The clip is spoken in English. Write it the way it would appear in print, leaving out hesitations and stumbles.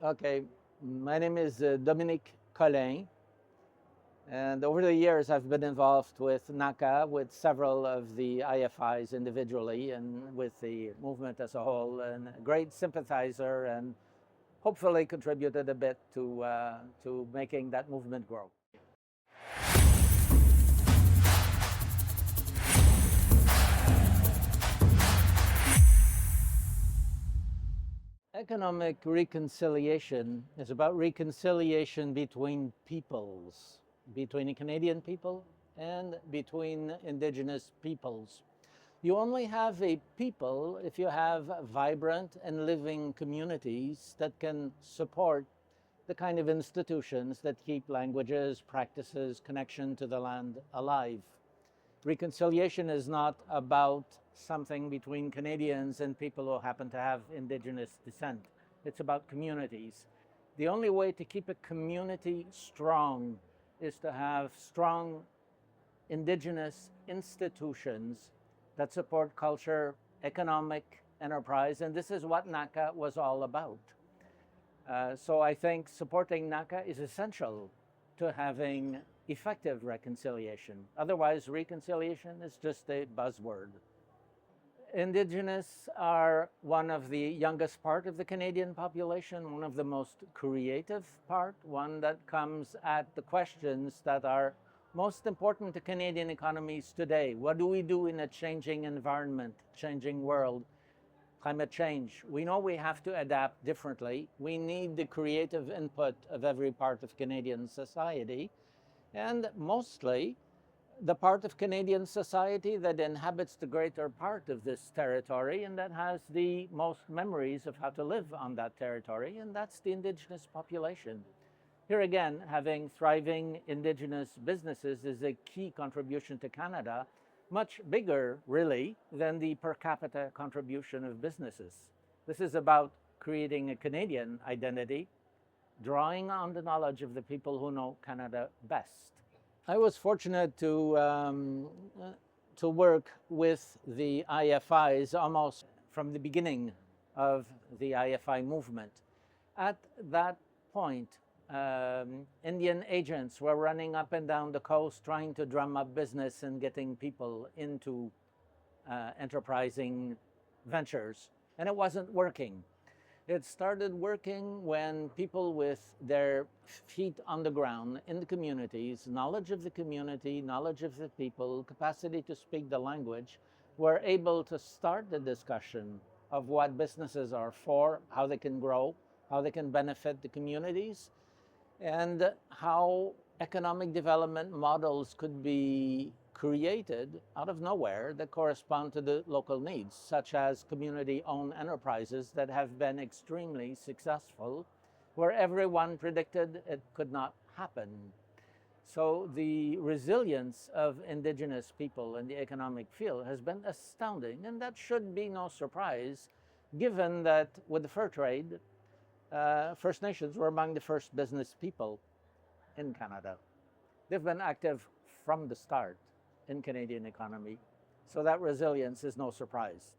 Okay, my name is Dominique Collin, and over the years I've been involved with NACCA, with several of the IFIs individually, and with the movement as a whole, and a great sympathizer, and hopefully contributed a bit to making that movement grow. Economic reconciliation is about reconciliation between peoples, between the Canadian people and between Indigenous peoples. You only have a people if you have vibrant and living communities that can support the kind of institutions that keep languages, practices, connection to the land alive. Reconciliation is not about something between Canadians and people who happen to have Indigenous descent. It's about communities. The only way to keep a community strong is to have strong Indigenous institutions that support culture, economic enterprise, and this is what NACCA was all about. So I think supporting NACCA is essential to having effective reconciliation. Otherwise, reconciliation is just a buzzword. Indigenous are one of the youngest part of the Canadian population, one of the most creative part, one that comes at the questions that are most important to Canadian economies today. What do we do in a changing environment, changing world? Climate change. We know we have to adapt differently. We need the creative input of every part of Canadian society. And mostly, the part of Canadian society that inhabits the greater part of this territory and that has the most memories of how to live on that territory, and that's the Indigenous population. Here again, having thriving Indigenous businesses is a key contribution to Canada, much bigger, really, than the per capita contribution of businesses. This is about creating a Canadian identity, drawing on the knowledge of the people who know Canada best. I was fortunate to work with the IFIs almost from the beginning of the IFI movement. At that point, Indian agents were running up and down the coast trying to drum up business and getting people into enterprising ventures, and it wasn't working. It started working when people with their feet on the ground in the communities, knowledge of the community, knowledge of the people, capacity to speak the language, were able to start the discussion of what businesses are for, how they can grow, how they can benefit the communities, and how economic development models could be created out of nowhere that correspond to the local needs, such as community-owned enterprises that have been extremely successful, where everyone predicted it could not happen. So the resilience of Indigenous people in the economic field has been astounding, and that should be no surprise, given that with the fur trade, First Nations were among the first business people in Canada. They've been active from the start in Canadian economy, so that resilience is no surprise.